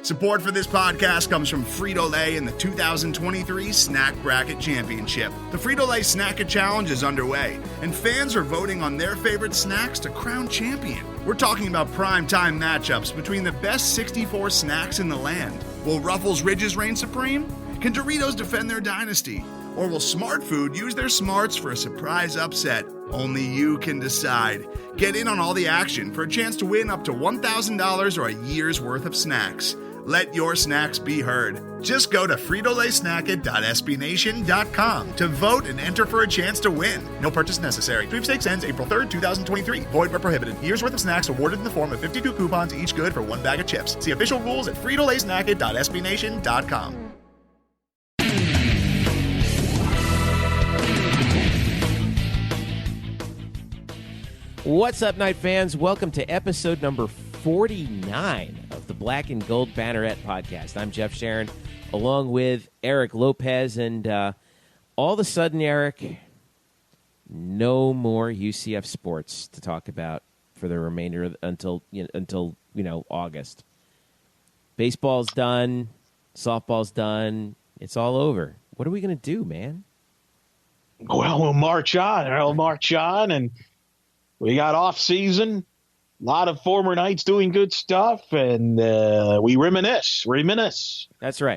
Support for this podcast comes from Frito-Lay and the 2023 Snack Bracket Championship. The Frito-Lay Snack-It Challenge is underway, and fans are voting on their favorite snacks to crown champion. We're talking about prime-time matchups between the best 64 snacks in the land. Will Ruffles Ridges reign supreme? Can Doritos defend their dynasty? Or will Smart Food use their smarts for a surprise upset? Only you can decide. Get in on all the action for a chance to win up to $1,000 or a year's worth of snacks. Let your snacks be heard. Just go to fritolaysnacket.sbnation.com to vote and enter for a chance to win. No purchase necessary. Sweepstakes ends April 3rd, 2023. Void where prohibited. Year's worth of snacks awarded in the form of 52 coupons, each good for one bag of chips. See official rules at fritolaysnacket.sbnation.com. What's up, Night fans? Welcome to episode number 49 of the Black and Gold Banneret Podcast. I'm Jeff Sharon, along with Eric Lopez, and all of a sudden, Eric, no more UCF sports to talk about for the remainder of, until August. Baseball's done, softball's done, it's all over. What are we going to do, man? Well, we'll march on, and we got off season. A lot of former Knights doing good stuff, and we reminisce. That's right.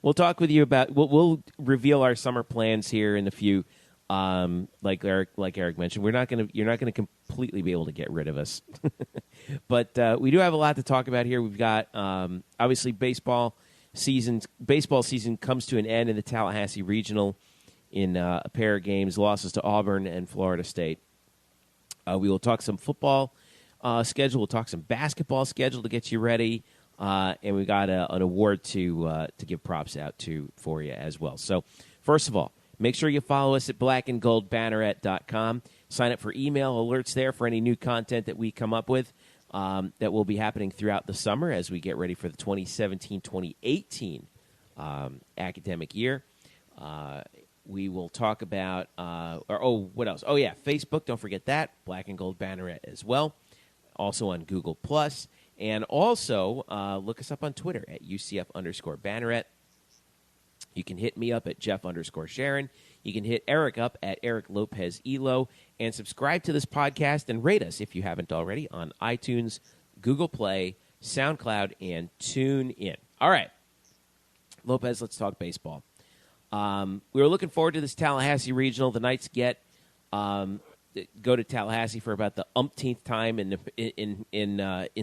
We'll talk with you about. We'll reveal our summer plans here in a few. Like Eric mentioned, you're not gonna completely be able to get rid of us, but we do have a lot to talk about here. We've got obviously baseball season comes to an end in the Tallahassee Regional in a pair of games, losses to Auburn and Florida State. We will talk some football schedule. We'll talk some basketball schedule to get you ready, and we got an award to give props out to for you as well. So, first of all, make sure you follow us at blackandgoldbanneret.com. Sign up for email alerts there for any new content that we come up with that will be happening throughout the summer as we get ready for the 2017-2018 academic year. We will talk about, what else? Oh, yeah, Facebook. Don't forget that. Black and Gold Banneret as well. Also on Google+. And also, look us up on Twitter at UCF_Banneret. You can hit me up at Jeff_Sharon. You can hit Eric up at Eric Lopez Elo. And subscribe to this podcast and rate us, if you haven't already, on iTunes, Google Play, SoundCloud, and TuneIn. All right. Lopez, let's talk baseball. We were looking forward to this Tallahassee Regional. The Knights go to Tallahassee for about the umpteenth time in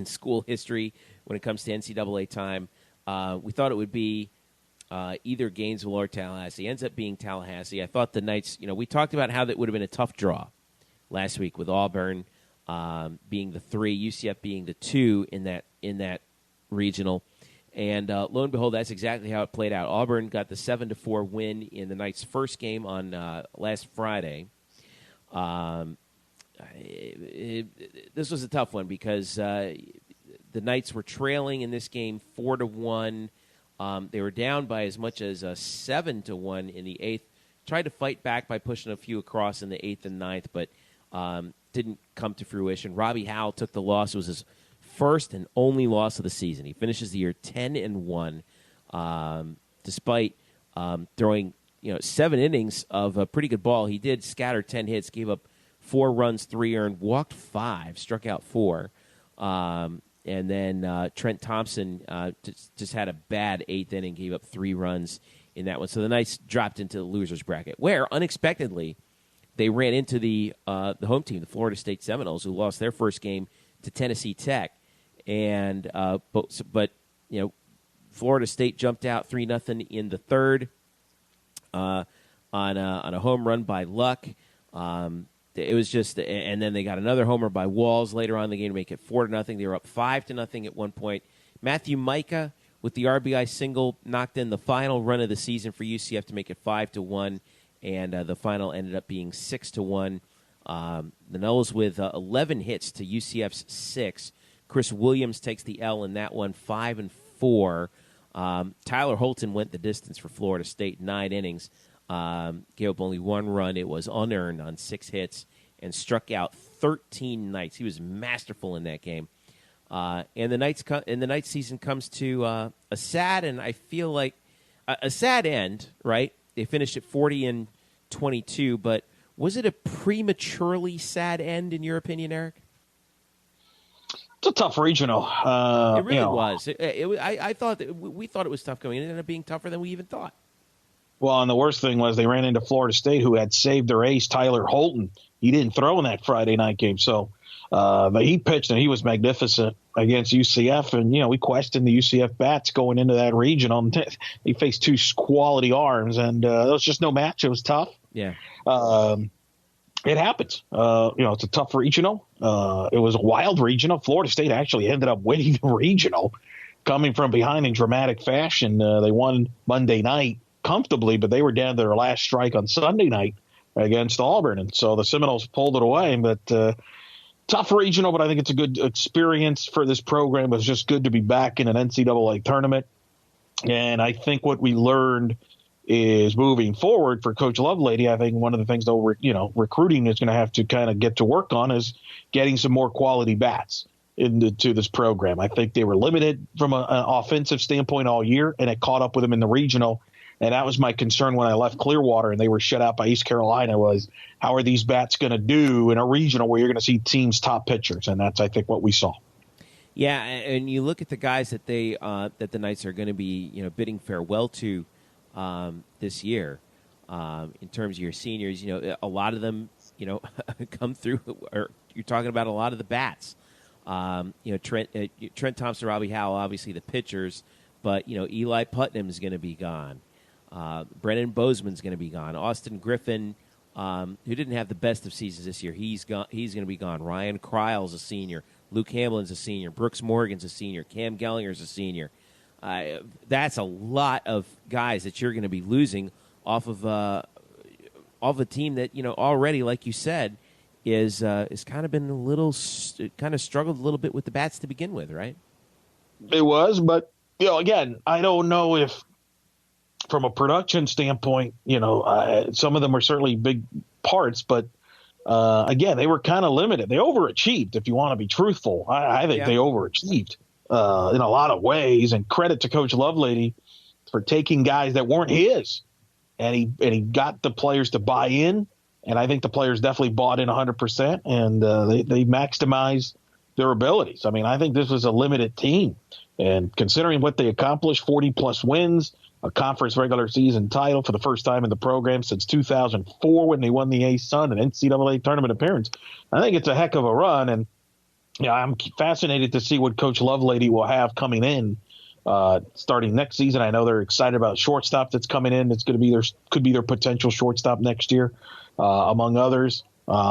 school history when it comes to NCAA time. We thought it would be either Gainesville or Tallahassee. Ends up being Tallahassee. I thought the Knights. We talked about how that would have been a tough draw last week with Auburn being the 3, UCF being the 2 in that regional. And lo and behold, that's exactly how it played out. Auburn got the 7-4 win in the Knights' first game on last Friday. This was a tough one because the Knights were trailing in this game 4-1. They were down by as much as 7-1 in the 8th. Tried to fight back by pushing a few across in the 8th and 9th, but didn't come to fruition. Robbie Howell took the loss. It was his first and only loss of the season. He finishes the year 10-1, despite throwing 7 innings of a pretty good ball. He did scatter 10 hits, gave up 4 runs, 3 earned, walked 5, struck out 4, and then Trent Thompson just had a bad 8th inning, gave up 3 runs in that one. So the Knights dropped into the losers bracket, where unexpectedly they ran into the home team, the Florida State Seminoles, who lost their first game to Tennessee Tech. And but Florida State jumped out 3-0 in the 3rd on a home run by Luck. It was just, and then they got another homer by Walls later on in the game to make it 4-0. They were up 5-0 at one point. Matthew Micah with the RBI single knocked in the final run of the season for UCF to make it 5-1, and the final ended up being 6-1. The Noles with 11 hits to UCF's 6. Chris Williams takes the L in that one, 5-4. Tyler Holton went the distance for Florida State, 9 innings. Gave up only 1 run. It was unearned on 6 hits and struck out 13 Knights. He was masterful in that game. And the Knights season comes to a sad, and I feel like a sad end, right? They finished at 40-22, but was it a prematurely sad end in your opinion, Eric? It's a tough regional. It really was. I thought that we thought it was tough going. It ended up being tougher than we even thought. Well, and the worst thing was they ran into Florida State, who had saved their ace, Tyler Holton. He didn't throw in that Friday night game, so but he pitched and he was magnificent against UCF. And we questioned the UCF bats going into that regional. He faced two quality arms, and there was just no match. It was tough. Yeah. It happens. It's a tough regional. It was a wild regional. Florida State actually ended up winning the regional, coming from behind in dramatic fashion. They won Monday night comfortably, but they were down to their last strike on Sunday night against Auburn. And so the Seminoles pulled it away. But tough regional, but I think it's a good experience for this program. It was just good to be back in an NCAA tournament. And I think what we learned is moving forward for Coach Lovelady. I think one of the things, though, recruiting is going to have to kind of get to work on is getting some more quality bats into this program. I think they were limited from an offensive standpoint all year, and it caught up with them in the regional. And that was my concern when I left Clearwater and they were shut out by East Carolina was how are these bats going to do in a regional where you're going to see teams' top pitchers? And that's, I think, what we saw. Yeah, and you look at the guys that that the Knights are going to be bidding farewell to this year in terms of your seniors. A lot of them come through. Or you're talking about a lot of the bats. Trent Thompson, Robbie Howell, obviously the pitchers, but Eli Putnam is going to be gone. Brennan Bozeman's going to be gone. Austin Griffin, who didn't have the best of seasons this year, he's gone. He's going to be gone. Ryan Kryle's a senior. Luke Hamlin's a senior. Brooks Morgan's a senior. Cam Gellinger's a senior. That's a lot of guys that you're going to be losing off of a team that already, like you said, is kind of been a little kind of struggled a little bit with the bats to begin with, right? It was, but again, I don't know if from a production standpoint, some of them were certainly big parts, but again, they were kind of limited. They overachieved, if you want to be truthful. I think they overachieved in a lot of ways, and credit to Coach Lovelady for taking guys that weren't his, and he got the players to buy in, and I think the players definitely bought in 100%, and they maximized their abilities. I mean, I think this was a limited team, and considering what they accomplished, 40-plus wins, a conference regular season title for the first time in the program since 2004 when they won the A-Sun, an NCAA tournament appearance. I think it's a heck of a run, and I'm fascinated to see what Coach Lovelady will have coming in starting next season. I know they're excited about shortstop that's coming in. It's going to be could be their potential shortstop next year, among others.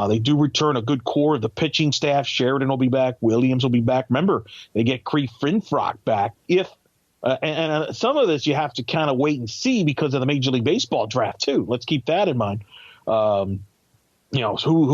They do return a good core of the pitching staff. Sheridan will be back. Williams will be back. Remember, they get Cree Finfrock back and some of this you have to kind of wait and see because of the Major League Baseball draft too. Let's keep that in mind. Who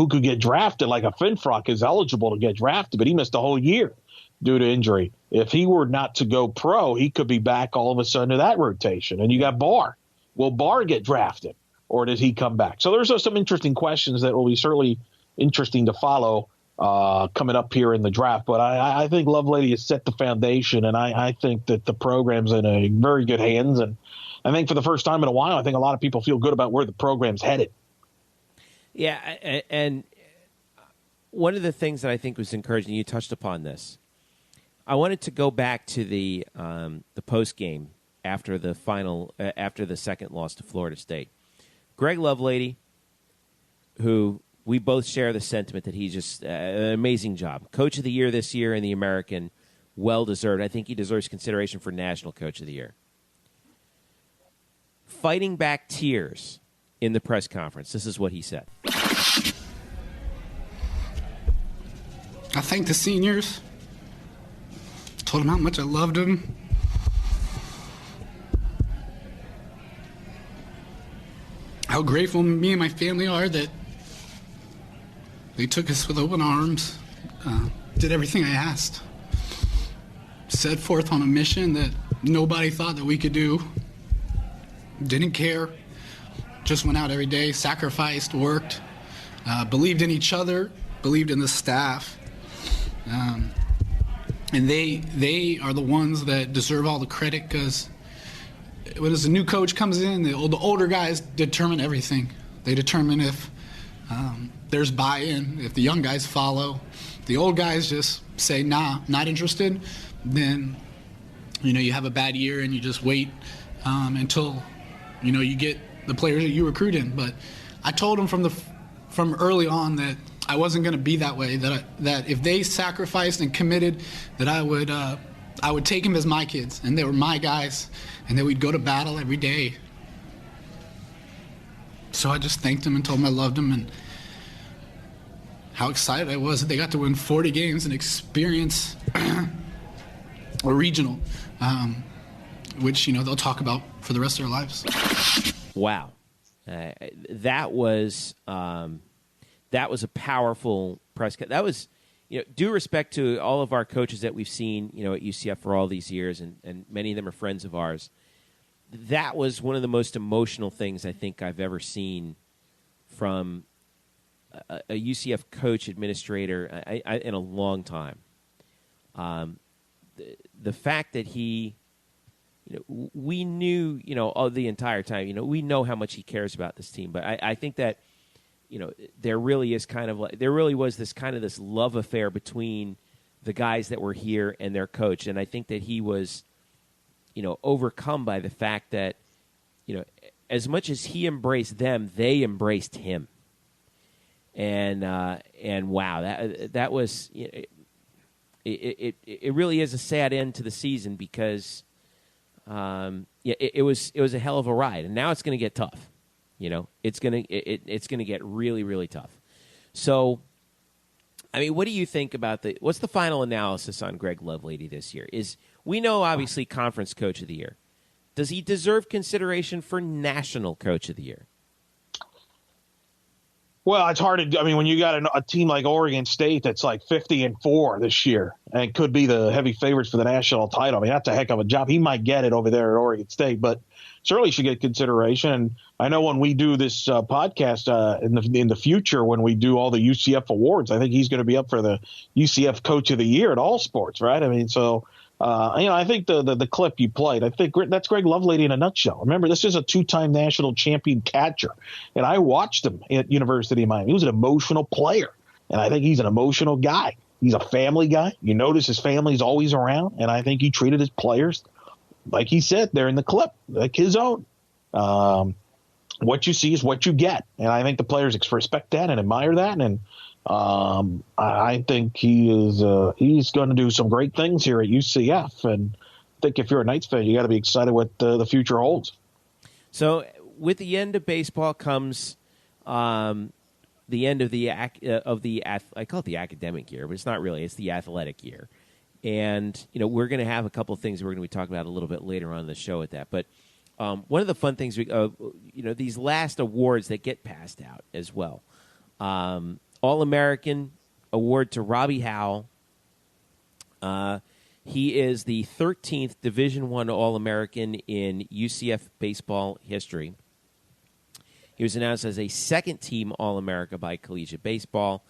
could get drafted? Like a Finfrock is eligible to get drafted, but he missed a whole year due to injury. If he were not to go pro, he could be back all of a sudden to that rotation. And you got Barr. Will Barr get drafted, or does he come back? So there's some interesting questions that will be certainly interesting to follow coming up here in the draft. But I think Lovelady has set the foundation, and I think that the program's in a very good hands. And I think for the first time in a while, I think a lot of people feel good about where the program's headed. Yeah, and one of the things that I think was encouraging, you touched upon this. I wanted to go back to the post game after the second loss to Florida State. Greg Lovelady, who we both share the sentiment that he's just an amazing job. Coach of the Year this year in the American, well-deserved. I think he deserves consideration for National Coach of the Year. Fighting back tears in the press conference. This is what he said. I thanked the seniors. Told them how much I loved them. How grateful me and my family are that they took us with open arms, did everything I asked, set forth on a mission that nobody thought that we could do, didn't care, just went out every day, sacrificed, worked, believed in each other, believed in the staff. And they are the ones that deserve all the credit, because when a new coach comes in, the older guys determine everything. They determine if there's buy-in, if the young guys follow. The old guys just say, nah, not interested. Then, you have a bad year and you just wait until, you get the players that you recruit in. But I told them from early on that I wasn't going to be that way, that if they sacrificed and committed, that I would take them as my kids, and they were my guys, and that we'd go to battle every day. So I just thanked them and told them I loved them, and how excited I was that they got to win 40 games and experience a regional, which, they'll talk about for the rest of their lives. Wow. That was a powerful press cut. That was, due respect to all of our coaches that we've seen, at UCF for all these years, and many of them are friends of ours. That was one of the most emotional things I think I've ever seen from a UCF coach, administrator in a long time. The fact that he, we knew, all the entire time, we know how much he cares about this team, but I think that, there really was this love affair between the guys that were here and their coach, and I think that he was, overcome by the fact that, as much as he embraced them, they embraced him. And wow, that was, it really is a sad end to the season, because it was a hell of a ride, and now it's going to get tough. It's gonna get really, really tough. So, I mean, what do you think about what's the final analysis on Greg Lovelady this year? We know obviously Conference Coach of the Year. Does he deserve consideration for National Coach of the Year? Well, it's hard to. I mean, when you got a team like Oregon State that's like 50-4 this year and could be the heavy favorites for the national title, I mean, that's a heck of a job. He might get it over there at Oregon State, but certainly should get consideration. And I know when we do this podcast in the future, when we do all the UCF awards, I think he's going to be up for the UCF Coach of the Year at all sports, right? I mean, so. I think the clip you played, I think that's Greg Lovelady in a nutshell. Remember, this is a 2-time national champion catcher, and I watched him at University of Miami. He was an emotional player, and I think he's an emotional guy. He's a family guy. You notice his family's always around, and I think he treated his players, like he said there in the clip, like his own. What you see is what you get, and I think the players respect that and admire that, and I think he's going to do some great things here at UCF, and I think if you're a Knights fan, you got to be excited what the future holds. So, with the end of baseball comes the end of the I call it the academic year, but it's not really. It's the athletic year, and we're going to have a couple of things we're going to be talking about a little bit later on in the show with that. But one of the fun things these last awards that get passed out as well. All-American award to Robbie Howell. He is the 13th Division I All-American in UCF baseball history. He was announced as a second-team All-America by Collegiate Baseball.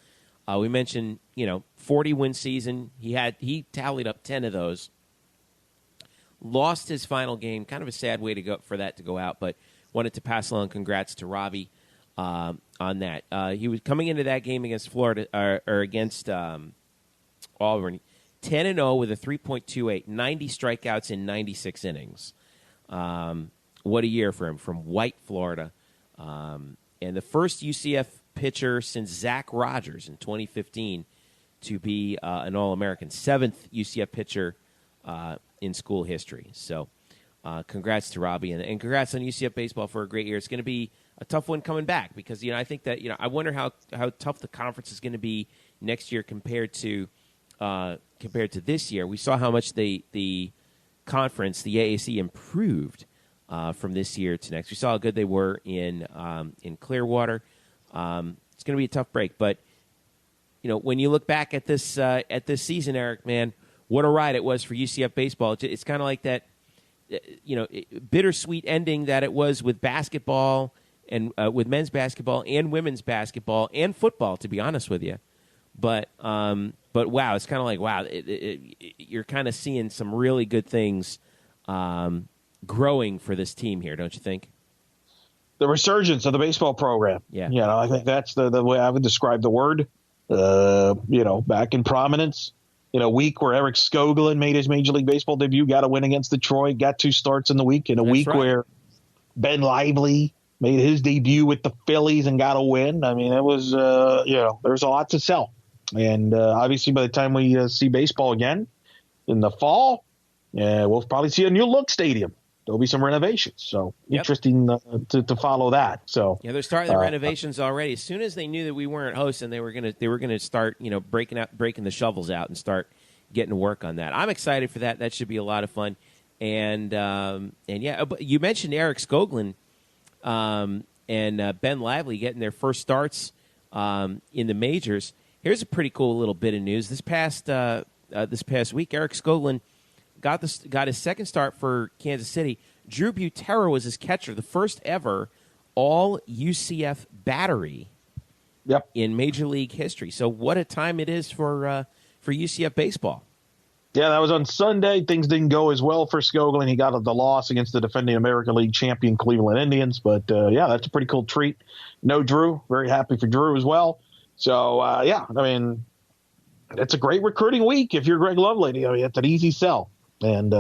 We mentioned, 40-win season. He tallied up 10 of those. Lost his final game. Kind of a sad way for that to go out, but wanted to pass along congrats to Robbie. On that, he was coming into that game against Florida or against Auburn, 10-0 with a 3.28, 90 strikeouts in 96 innings. What a year for him from White, Florida, and the first UCF pitcher since Zach Rogers in 2015 to be an All-American, 7th UCF pitcher in school history. So, congrats to Robbie, and congrats on UCF baseball for a great year. It's going to be a tough one coming back because I think that I wonder how tough the conference is going to be next year compared to this year. We saw how much the conference, the AAC, improved from this year to next. We saw how good they were in Clearwater. It's going to be a tough break, but when you look back at this season, Eric, man, what a ride it was for UCF baseball. It's kind of like that, bittersweet ending that it was with basketball and with men's basketball and women's basketball and football, to be honest with you. But wow, it's kind of like, wow, you're kind of seeing some really good things growing for this team here, don't you think? The resurgence of the baseball program. Yeah. I think that's the way I would describe the word. Back in prominence. Week where Eric Skoglund made his Major League Baseball debut, got a win against Detroit, got 2 starts in the week. In a week where Ben Lively made his debut with the Phillies and got a win. I mean, it was, there's a lot to sell. And obviously by the time we see baseball again in the fall, we'll probably see a new look stadium. There'll be some renovations. So interesting to follow that. So they're starting the renovations already. As soon as they knew that we weren't hosting, they were gonna start breaking the shovels out and start getting to work on that. I'm excited for that. That should be a lot of fun. And but you mentioned Eric Skoglund and Ben Lively getting their first starts in the majors. Here's a pretty cool little bit of news. This past week, Eric Skoglund got his second start for Kansas City. Drew Butera was his catcher, the first ever all UCF battery in Major League history. So what a time it is for UCF baseball. Yeah, that was on Sunday. Things didn't go as well for Skoglund. He got the loss against the defending American League champion Cleveland Indians. But, that's a pretty cool treat. No Drew. Very happy for Drew as well. So, I mean, it's a great recruiting week if you're Greg Lovelady. I mean, it's an easy sell. And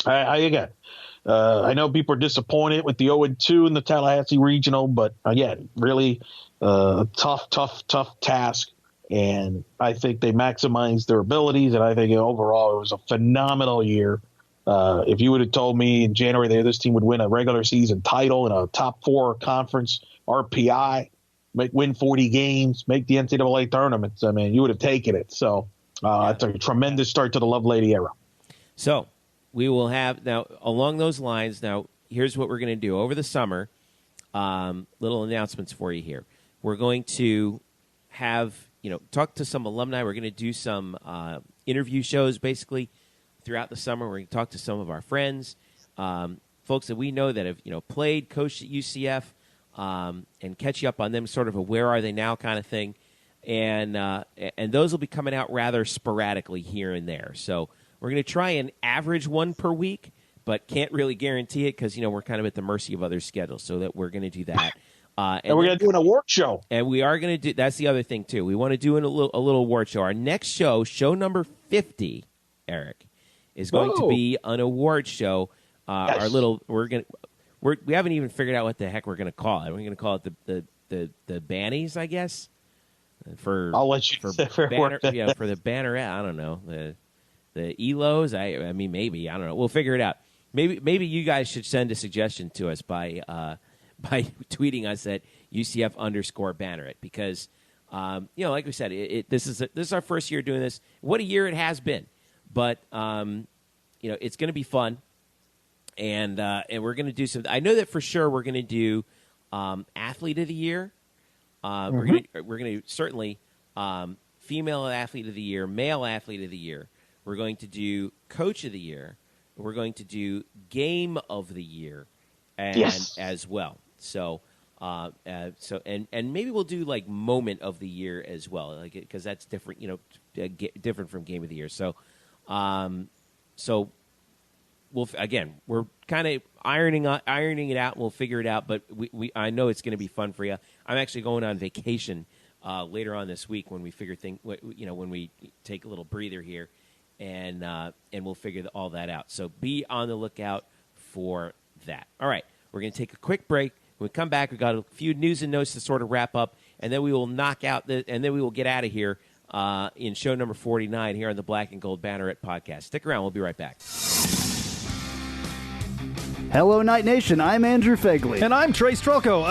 I know people are disappointed with the 0-2 in the Tallahassee Regional, but again, really a tough task. And I think they maximized their abilities, and I think overall it was a phenomenal year. If you would have told me in January that this team would win a regular season title in a top 4 conference RPI, win 40 games, make the NCAA tournaments, I mean, you would have taken it. So it's a tremendous start to the Lovelady era. So we will have now along those lines. Now, here's what we're going to do over the summer. Little announcements for you here. We're going to have talk to some alumni. We're going to do some interview shows basically throughout the summer. We're going to talk to some of our friends, folks that we know that have played, coached at UCF, and catch you up on them. Sort of a where are they now kind of thing, and those will be coming out rather sporadically here and there. So we're going to try and average one per week, but can't really guarantee it because we're kind of at the mercy of other schedules. So that we're going to do that. And we're going to do an award show. And we are going to do – that's the other thing, too. We want to do a little award show. Our next show number 50, Eric, is going to be an award show. Yes. Our little – we haven't even figured out what the heck we're going to call it. We're going to call it the Bannies, I guess. I'll let you say for the Banneret. I don't know. The Elos. I mean, maybe. I don't know. We'll figure it out. Maybe you guys should send a suggestion to us by tweeting us at UCF_Banneret because, like we said, this is our first year doing this. What a year it has been. But, it's going to be fun. And we're going to do some – I know that for sure we're going to do Athlete of the Year. We're going to certainly female Athlete of the Year, male Athlete of the Year. We're going to do Coach of the Year. We're going to do Game of the Year as well. So, and maybe we'll do like Moment of the Year as well, like because that's different, different from Game of the Year. So, we're kind of ironing it out. And we'll figure it out, but I know it's going to be fun for you. I'm actually going on vacation later on this week when we when we take a little breather here, and we'll figure all that out. So be on the lookout for that. All right, we're going to take a quick break. When we come back, we've got a few news and notes to sort of wrap up, and then we will and then we will get out of here in show number 49 here on the Black and Gold Banneret Podcast. Stick around. We'll be right back. Hello, Night Nation. I'm Andrew Fegley. And I'm Trey Strelko.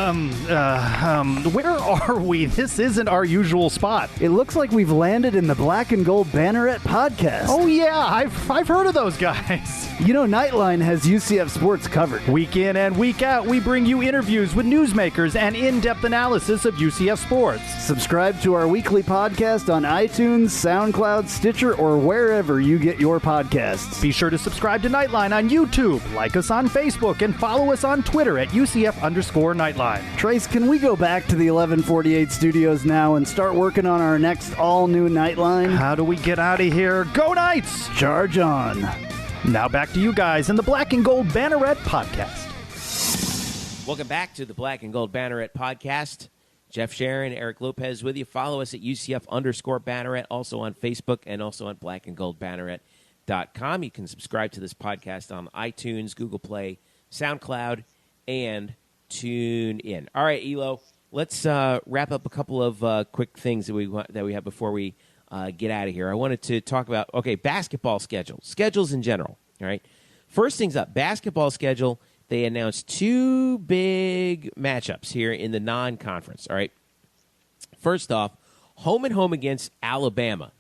Where are we? This isn't our usual spot. It looks like we've landed in the Black and Gold Banneret Podcast. Oh, yeah. I've heard of those guys. You know, Nightline has UCF sports covered. Week in and week out, we bring you interviews with newsmakers and in-depth analysis of UCF sports. Subscribe to our weekly podcast on iTunes, SoundCloud, Stitcher, or wherever you get your podcasts. Be sure to subscribe to Nightline on YouTube, like us on Facebook, and follow us on Twitter at UCF_Nightline. Trace, can we go back to the 1148 studios now and start working on our next all-new Nightline? How do we get out of here? Go Knights! Charge on. Now back to you guys in the Black and Gold Banneret Podcast. Welcome back to the Black and Gold Banneret Podcast. Jeff Sharon, Eric Lopez with you. Follow us at UCF_Banneret, also on Facebook and also on blackandgoldbanneret.com. You can subscribe to this podcast on iTunes, Google Play, SoundCloud, and Tune In. All right, Elo, let's wrap up a couple of quick things that we have before we get out of here. I wanted to talk about, basketball schedules in general, all right? First things up, basketball schedule, they announced two big matchups here in the non-conference, all right? First off, home and home against Alabama.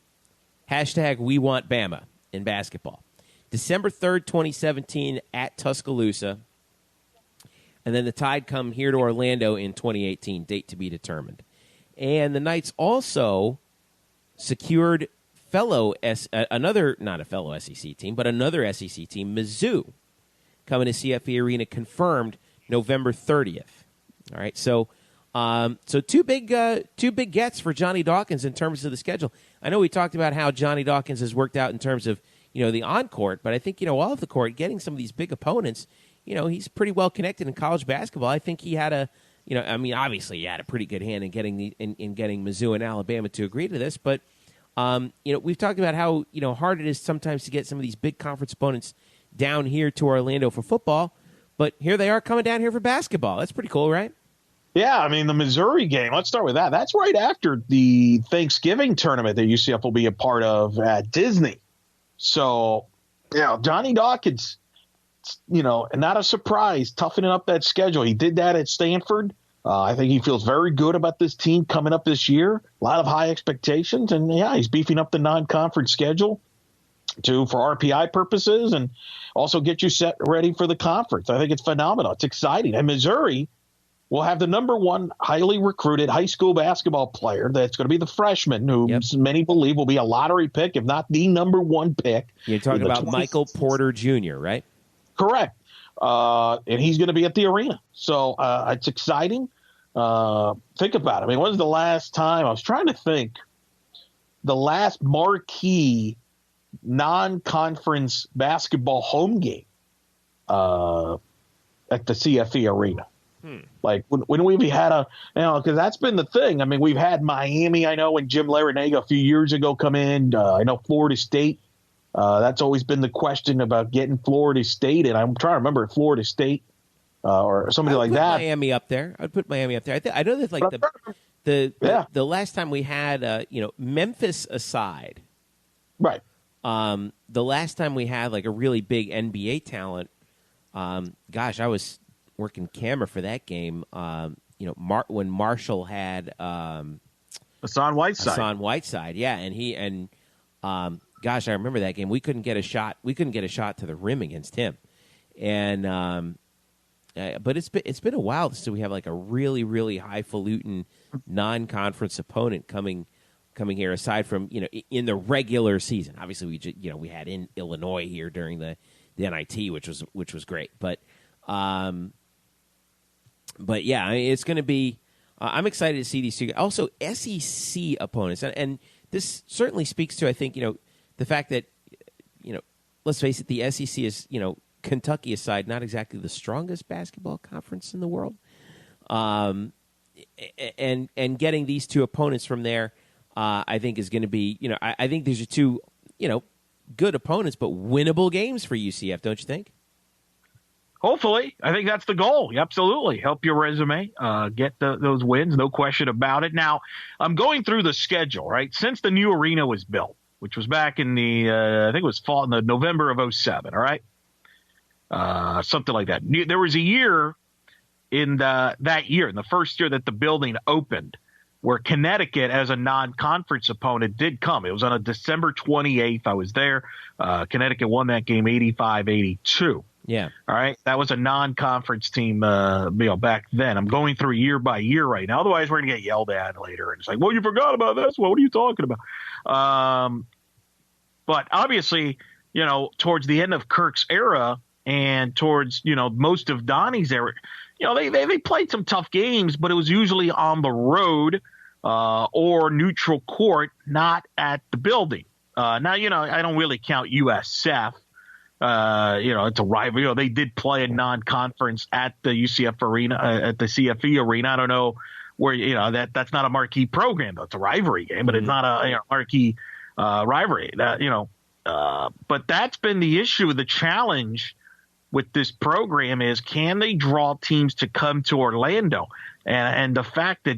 Hashtag We Want Bama in basketball. December 3rd, 2017 at Tuscaloosa. And then the Tide come here to Orlando in 2018, date to be determined. And the Knights also secured not a fellow SEC team, but another SEC team, Mizzou, coming to CFE Arena, confirmed November 30th. All right, so two big gets for Johnny Dawkins in terms of the schedule. I know we talked about how Johnny Dawkins has worked out in terms of the on court, but I think off the court, getting some of these big opponents, he's pretty well connected in college basketball. I think he had obviously he had a pretty good hand in getting getting Mizzou and Alabama to agree to this, but we've talked about how hard it is sometimes to get some of these big conference opponents down here to Orlando for football, but here they are coming down here for basketball. That's pretty cool, right? Yeah, I mean, the Missouri game, let's start with that. That's right after the Thanksgiving tournament that UCF will be a part of at Disney. So, Johnny Dawkins, and not a surprise, toughening up that schedule. He did that at Stanford. I think he feels very good about this team coming up this year. A lot of high expectations, and he's beefing up the non-conference schedule for RPI purposes and also get you set ready for the conference. I think it's phenomenal. It's exciting. And Missouri will have the number one highly recruited high school basketball player. That's going to be the freshman, who many believe will be a lottery pick, if not the number one pick. You're talking about Michael Porter Jr., right? Correct. And he's going to be at the arena. So it's exciting. Think about it. I mean, when was the last time? I was trying to think. The last marquee non-conference basketball home game at the CFE arena. Like when we had because that's been the thing. I mean, we've had Miami, I know, when Jim Larinaga a few years ago come in. I know Florida State. That's always been the question about getting Florida State, and I'm trying to remember Florida State or somebody like that. Miami up there. I'd put Miami up there. I know that the last time we had Memphis aside, right? The last time we had like a really big NBA talent, I was working camera for that game. When Marshall had Hassan Whiteside, yeah, and I remember that game. We couldn't get a shot. We couldn't get a shot to the rim against him, and but it's been a while since we have like a really, really highfalutin non-conference opponent coming here. Aside from in the regular season, obviously we had in Illinois here during the NIT, which was great, but yeah, it's going to be. I'm excited to see these two. Also, SEC opponents, and this certainly speaks to, I think, the fact that, let's face it, the SEC is, Kentucky aside, not exactly the strongest basketball conference in the world. And getting these two opponents from there, I think is going to be, I think these are two, good opponents, but winnable games for UCF, don't you think? Hopefully. I think that's the goal. Absolutely. Help your resume, get those wins, no question about it. Now, I'm going through the schedule, right? Since the new arena was built, which was back in the, I think it was fall in the November of 2007, all right? Something like that. There was a year in that year, in the first year that the building opened, where Connecticut, as a non-conference opponent, did come. It was on a December 28th. I was there. Connecticut won that game 85-82. Yeah. All right. That was a non-conference team, back then. I'm going through year by year right now. Otherwise, we're going to get yelled at later. And it's like, well, you forgot about this. Well, what are you talking about? But obviously, towards the end of Kirk's era and towards, most of Donnie's era, they played some tough games, but it was usually on the road or neutral court, not at the building. Now, I don't really count USF. It's a rival. They did play a non-conference at the UCF arena, at the CFE arena. I don't know where, that's not a marquee program, though. It's a rivalry game, but it's not a marquee rivalry. But that's been the issue. The challenge with this program is, can they draw teams to come to Orlando? And the fact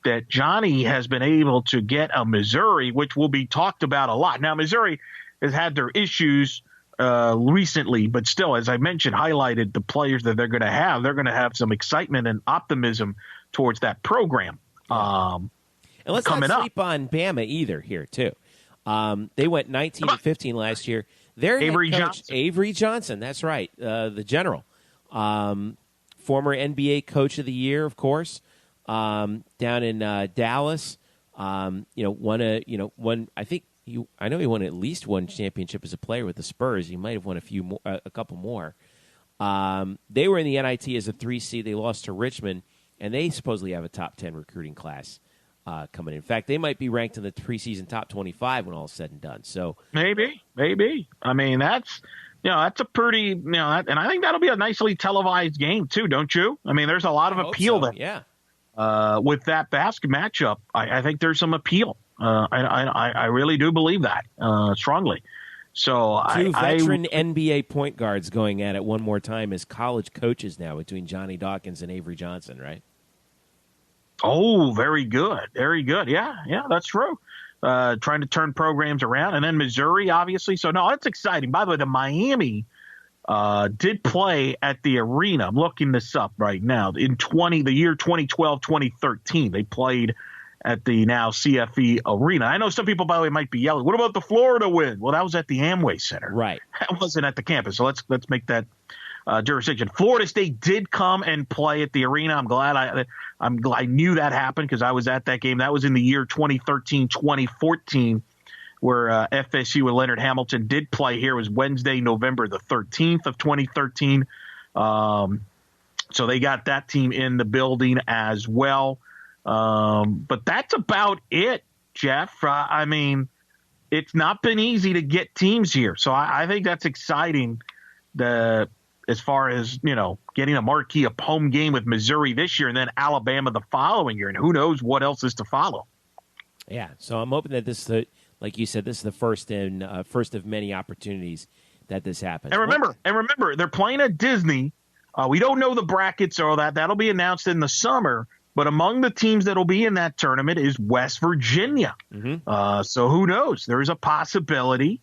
that Johnny has been able to get a Missouri, which will be talked about a lot. Now, Missouri has had their issues recently, but still, as I mentioned, highlighted the players that they're going to have. They're going to have some excitement and optimism towards that program. And let's not sleep on Bama either here, too. They went 19-15 last year. Their Avery head coach, Johnson. Avery Johnson, that's right, the general. Former NBA Coach of the Year, of course, down in Dallas. Won I think I know he won at least one championship as a player with the Spurs. He might have won a couple more. They were in the NIT as a 3 seed. They lost to Richmond, and they supposedly have a top 10 recruiting class coming in. In fact, they might be ranked in the preseason top 25 when all is said and done. So maybe. I mean, that's a pretty, and I think that'll be a nicely televised game too, don't you? I mean, there's a lot of appeal there. Yeah. With that basket matchup, I think there's some appeal. I really do believe that strongly. So two veteran NBA point guards going at it one more time as college coaches now between Johnny Dawkins and Avery Johnson, right? Oh, very good. Very good. Yeah, that's true. Trying to turn programs around. And then Missouri, obviously. So, no, it's exciting. By the way, the Miami did play at the arena. I'm looking this up right now. In the year 2012, 2013, they played at the now CFE arena. I know some people, by the way, might be yelling, what about the Florida win? Well, that was at the Amway Center. Right. That wasn't at the campus. So let's make that jurisdiction. Florida State did come and play at the arena. I'm glad I knew that happened because I was at that game. That was in the year 2013, 2014, where FSU and Leonard Hamilton did play here. It was Wednesday, November the 13th of 2013. So they got that team in the building as well. But that's about it, Jeff. I mean, it's not been easy to get teams here. So I think that's exciting. As far as, getting a marquee home game with Missouri this year and then Alabama the following year. And who knows what else is to follow. Yeah. So I'm hoping that this is like you said, this is the first of many opportunities that this happens. And remember, they're playing at Disney. We don't know the brackets or that. That'll be announced in the summer. But among the teams that will be in that tournament is West Virginia. Mm-hmm. So who knows? There is a possibility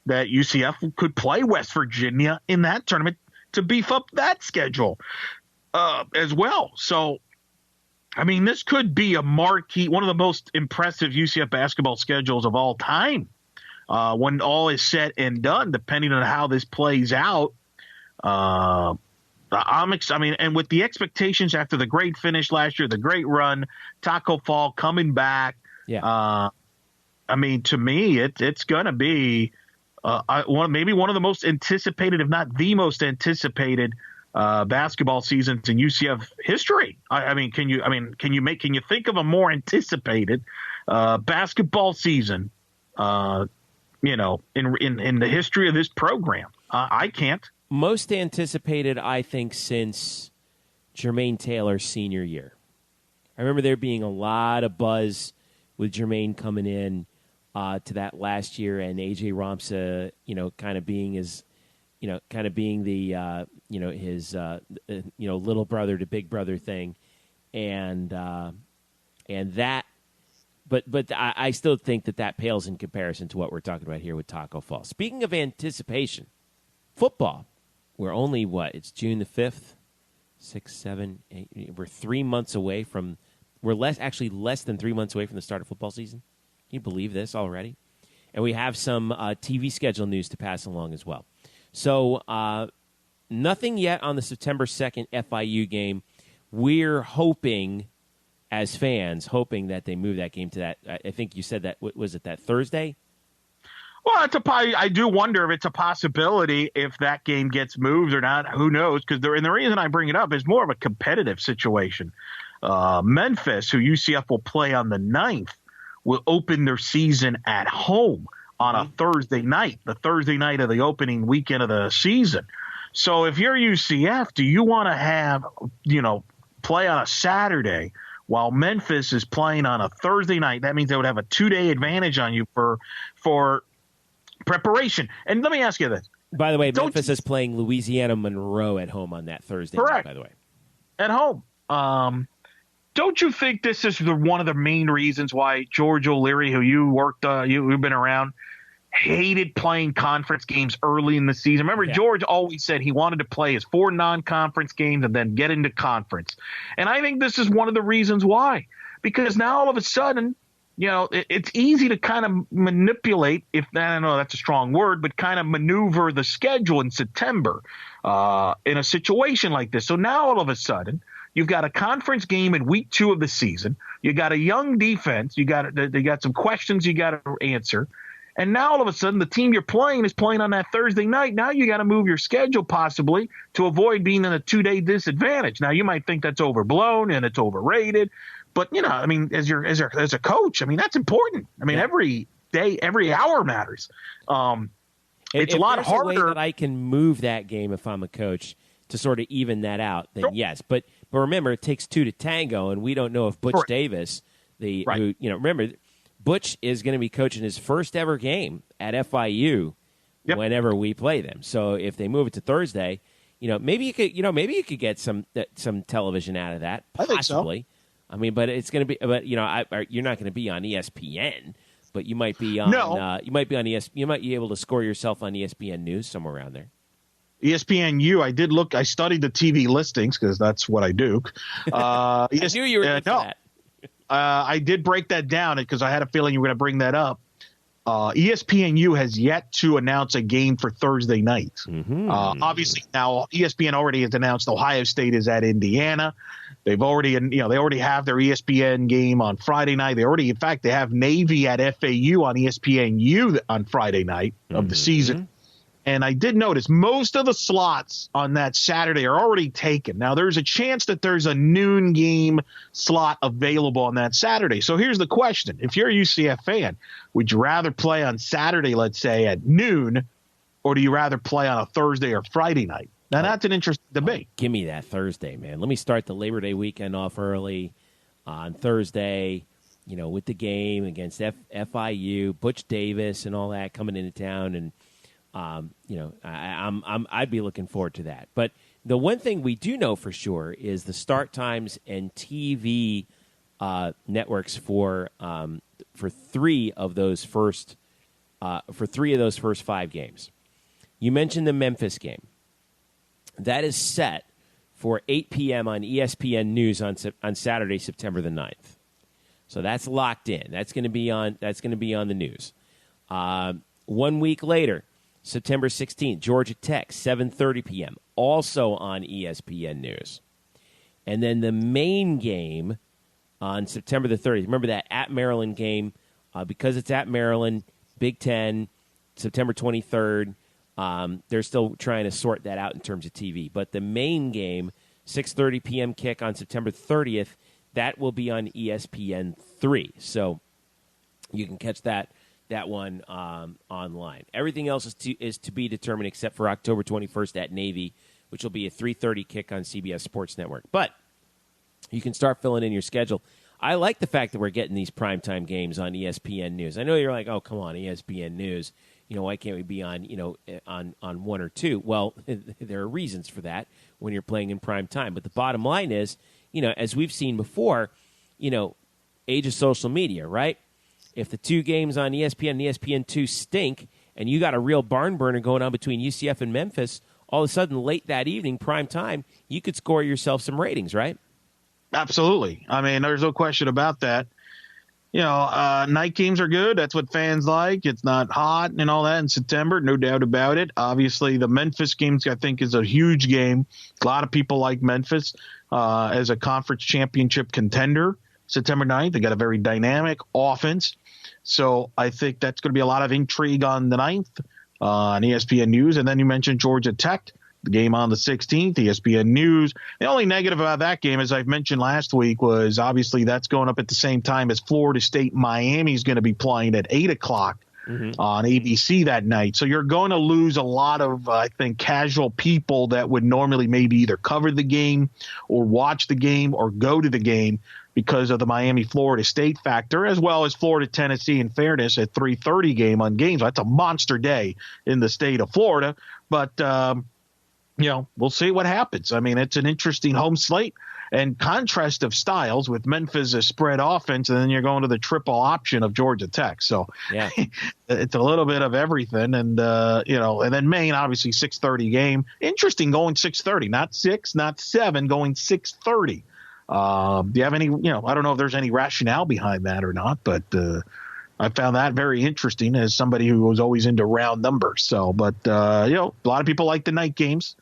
that UCF could play West Virginia in that tournament to beef up that schedule as well. So, I mean, this could be a marquee, one of the most impressive UCF basketball schedules of all time when all is said and done, depending on how this plays out. And with the expectations after the great finish last year, the great run, Taco Fall coming back. Yeah. To me, it's going to be maybe one of the most anticipated, if not the most anticipated, basketball seasons in UCF history. Can you think of a more anticipated basketball season? In the history of this program? I can't. Most anticipated, I think, since Jermaine Taylor's senior year. I remember there being a lot of buzz with Jermaine coming in to that last year, and AJ Ramsa, kind of being his, the, his, little brother to big brother thing, and that. But I still think that pales in comparison to what we're talking about here with Taco Fall. Speaking of anticipation, football. We're only, it's June the 5th, 6, 7, 8. We're 3 months away from We're less than 3 months away from the start of football season. Can you believe this already? And we have some TV schedule news to pass along as well. So nothing yet on the September 2nd FIU game. We're hoping, as fans, that they move that game to that. I think you said that, was it that Thursday? Well, I do wonder if it's a possibility if that game gets moved or not. Who knows? And the reason I bring it up is more of a competitive situation. Memphis, who UCF will play on the 9th, will open their season at home on a Thursday night, the Thursday night of the opening weekend of the season. So if you're UCF, do you want to have, play on a Saturday while Memphis is playing on a Thursday night? That means they would have a 2-day advantage on you for preparation. And let me ask you this. By the way, Memphis is playing Louisiana Monroe at home on that Thursday correct. Night, by the way. At home. Don't you think this is one of the main reasons why George O'Leary, who you've been around, hated playing conference games early in the season? Remember, George always said he wanted to play his 4 non-conference games and then get into conference. And I think this is one of the reasons why. Because now all of a sudden, it's easy to kind of manipulate, I don't know that's a strong word, but kind of maneuver the schedule in September in a situation like this. So now all of a sudden, you've got a conference game in week 2 of the season. You got a young defense. They got some questions you got to answer. And now all of a sudden the team you're playing is playing on that Thursday night. Now you got to move your schedule possibly to avoid being in a 2-day disadvantage. Now you might think that's overblown and it's overrated, but as a coach, that's important. Every day, every hour matters. It's a lot harder. A way that I can move that game if I'm a coach to sort of even that out, then yes. But remember, it takes 2 to tango, and we don't know if Butch Davis, remember, Butch is going to be coaching his first ever game at FIU whenever we play them. So if they move it to Thursday, maybe you could get some television out of that. Possibly. I think so. But it's going to be, you're not going to be on ESPN, but you might be on. No. You might be on You might be able to score yourself on ESPN News somewhere around there. ESPNU, I did look. I studied the TV listings because that's what I do. I knew you were into that. I did break that down because I had a feeling you were going to bring that up. ESPNU has yet to announce a game for Thursday night. Mm-hmm. Obviously, now ESPN already has announced Ohio State is at Indiana. They've already, they already have their ESPN game on Friday night. In fact, they have Navy at FAU on ESPNU on Friday night of the season. And I did notice most of the slots on that Saturday are already taken. Now, there's a chance that there's a noon game slot available on that Saturday. So here's the question. If you're a UCF fan, would you rather play on Saturday, let's say, at noon, or do you rather play on a Thursday or Friday night? Now, that's an interesting debate. Give me that Thursday, man. Let me start the Labor Day weekend off early on Thursday, with the game against FIU, Butch Davis and all that coming into town, and I'd be looking forward to that. But the one thing we do know for sure is the start times and TV networks for 3 of those first 5 games. You mentioned the Memphis game. That is set for 8 p.m. on ESPN News on Saturday, September the 9th. So that's locked in. That's going to be on the news. 1 week later, September 16th, Georgia Tech, 7:30 p.m., also on ESPN News. And then the main game on September the 30th. Remember that at Maryland game, because it's at Maryland, Big Ten, September 23rd. They're still trying to sort that out in terms of TV. But the main game, 6:30 p.m. kick on September 30th, that will be on ESPN 3. So you can catch that one online. Everything else is to be determined except for October 21st at Navy, which will be a 3:30 kick on CBS Sports Network. But you can start filling in your schedule. I like the fact that we're getting these primetime games on ESPN News. I know you're like, oh, come on, ESPN News. Why can't we be on, on 1 or 2? Well, there are reasons for that when you're playing in prime time. But the bottom line is, as we've seen before, age of social media, right? If the 2 games on ESPN and ESPN2 stink and you got a real barn burner going on between UCF and Memphis, all of a sudden late that evening, prime time, you could score yourself some ratings, right? Absolutely. I mean, there's no question about that. Night games are good. That's what fans like. It's not hot and all that in September, no doubt about it. Obviously, the Memphis games, I think, is a huge game. A lot of people like Memphis as a conference championship contender. September 9th, they got a very dynamic offense. So I think that's going to be a lot of intrigue on the 9th on ESPN News. And then you mentioned Georgia Tech, the game on the 16th, ESPN News. The only negative about that game, as I've mentioned last week, was obviously that's going up at the same time as Florida State Miami is going to be playing at 8 o'clock on ABC that night. So you're going to lose a lot of, I think, casual people that would normally maybe either cover the game or watch the game or go to the game because of the Miami-Florida State factor, as well as Florida-Tennessee, in fairness, at 3:30 game on games. That's a monster day in the state of Florida. But, we'll see what happens. I mean, it's an interesting home slate and contrast of styles with Memphis a spread offense, and then you're going to the triple option of Georgia Tech. So yeah, it's a little bit of everything. And, and then Maine, obviously 6:30 game. Interesting going 6:30, not 6, not 7, going 6:30. Do you have any, I don't know if there's any rationale behind that or not, but I found that very interesting as somebody who was always into round numbers. So, but, a lot of people like the night games.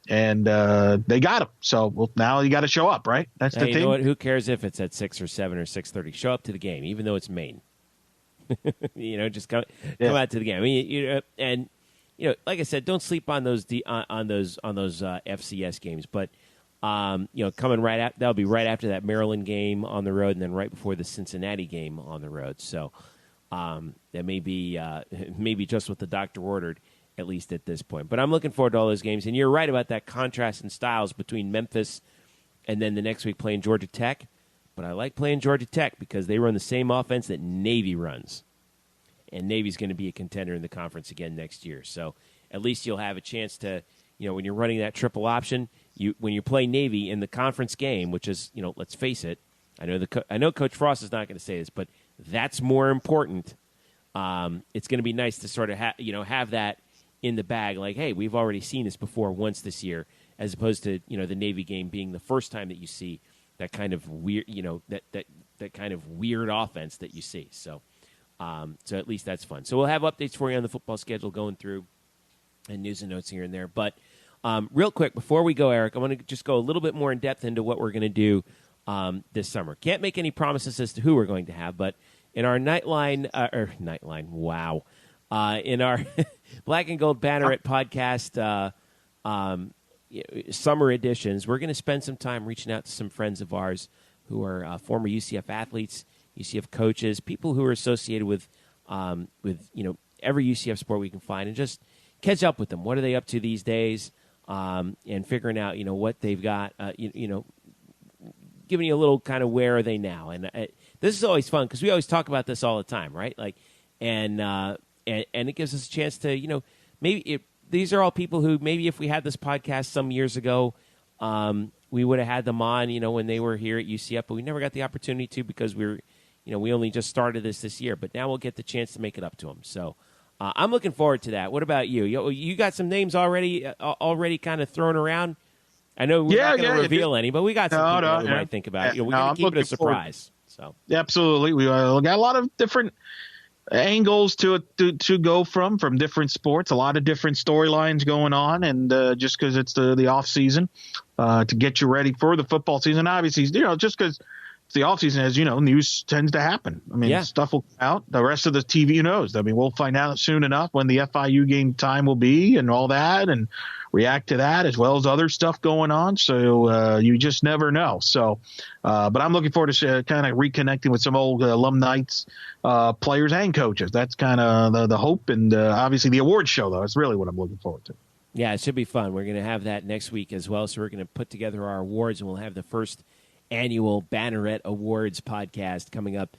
And they got them. So now you got to show up, right? That's the thing. You know what? Who cares if it's at 6 or 7 or 6:30? Show up to the game, even though it's Maine. Just come out to the game. I mean, like I said, don't sleep on those FCS games. But coming right out, that'll be right after that Maryland game on the road, and then right before the Cincinnati game on the road. So that may be just what the doctor ordered, at least at this point. But I'm looking forward to all those games. And you're right about that contrast in styles between Memphis and then the next week playing Georgia Tech. But I like playing Georgia Tech because they run the same offense that Navy runs. And Navy's going to be a contender in the conference again next year. So at least you'll have a chance to, when you're running that triple option, when you play Navy in the conference game, which is, let's face it, I know Coach Frost is not going to say this, but that's more important. It's going to be nice to sort of have that in the bag, like, hey, we've already seen this before once this year, as opposed to the Navy game being the first time that you see that kind of weird, that kind of weird offense that you see. So at least that's fun. So we'll have updates for you on the football schedule going through, and news and notes here and there. But real quick before we go, Eric, I want to just go a little bit more in depth into what we're going to do this summer. Can't make any promises as to who we're going to have, but in our Nightline, wow. In our Black and Gold Banneret Podcast summer editions, we're going to spend some time reaching out to some friends of ours who are former UCF athletes, UCF coaches, people who are associated with every UCF sport we can find, and just catch up with them. What are they up to these days? And figuring out what they've got. Giving you a little kind of where are they now? And this is always fun because we always talk about this all the time, right? And it gives us a chance to, these are all people who maybe if we had this podcast some years ago, we would have had them on, when they were here at UCF, but we never got the opportunity to because we only just started this year. But now we'll get the chance to make it up to them. So I'm looking forward to that. What about you? You got some names already kind of thrown around? I know we're not going to reveal any, but we got some people that we might think about. We're going to keep it a surprise. So absolutely, we got a lot of different angles to go from different sports, a lot of different storylines going on, and just because it's the off season to get you ready for the football season. Obviously, just because it's the off season, as news tends to happen. I mean, stuff will come out. The rest of the TV knows. I mean, we'll find out soon enough when the FIU game time will be and all that, and react to that as well as other stuff going on. So you just never know. So, but I'm looking forward to kind of reconnecting with some old alumni, players and coaches. That's kind of the hope, and obviously the awards show, though. That's really what I'm looking forward to. Yeah, it should be fun. We're going to have that next week as well. So we're going to put together our awards, and we'll have the first annual Banneret Awards podcast coming up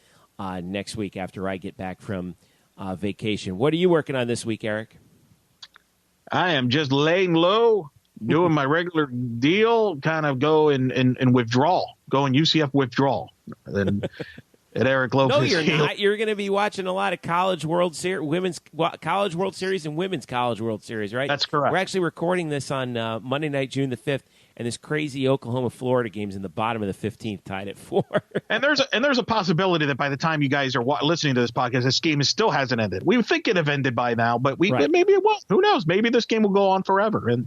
next week after I get back from vacation. What are you working on this week, Eric? I am just laying low, doing my regular deal, kind of go in withdrawal, going UCF withdrawal. Then at Eric Lopez. No, you're not. You're going to be watching a lot of College World Series, Women's College World Series and Women's College World Series, right? That's correct. We're actually recording this on Monday night, June the 5th, and this crazy Oklahoma-Florida game's in the bottom of the 15th, tied at 4. And there's a possibility that by the time you guys are listening to this podcast, this game still hasn't ended. We think it have ended by now, but maybe it won't. Who knows? Maybe this game will go on forever, and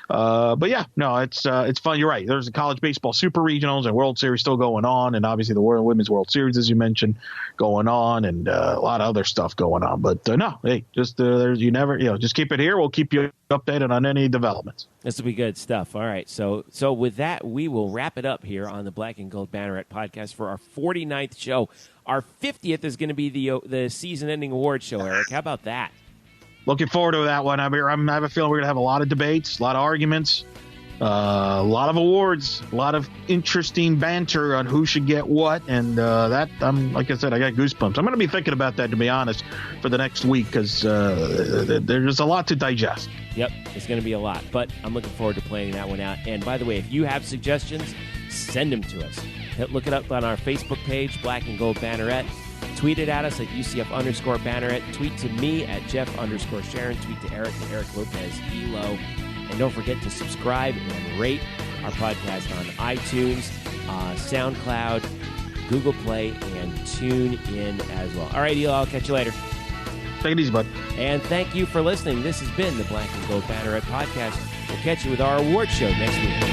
but yeah, no, it's fun. You're right. There's the college baseball super regionals and World Series still going on, and obviously the Women's World Series, as you mentioned, going on, and a lot of other stuff going on. But no, hey, just just keep it here. We'll keep you updated on any developments. This will be good stuff. All right, so with that, we will wrap it up here on the Black and Gold Banneret Podcast for our 49th show. Our 50th is going to be the season-ending award show, Eric. How about that? Looking forward to that one. I have a feeling we're going to have a lot of debates, a lot of arguments, a lot of awards, a lot of interesting banter on who should get what. And like I said, I got goosebumps. I'm going to be thinking about that, to be honest, for the next week because there's a lot to digest. Yep, it's going to be a lot. But I'm looking forward to planning that one out. And by the way, if you have suggestions, send them to us. Look it up on our Facebook page, Black and Gold Banneret. Tweet it at us at UCF_Banneret. Tweet to me at Jeff_Sharon. Tweet to Eric at Eric Lopez Elo. And don't forget to subscribe and rate our podcast on iTunes, SoundCloud, Google Play, and Tune In as well. All right, Elo, I'll catch you later. Take it easy, bud. And thank you for listening. This has been the Black and Gold Banneret Podcast. We'll catch you with our award show next week.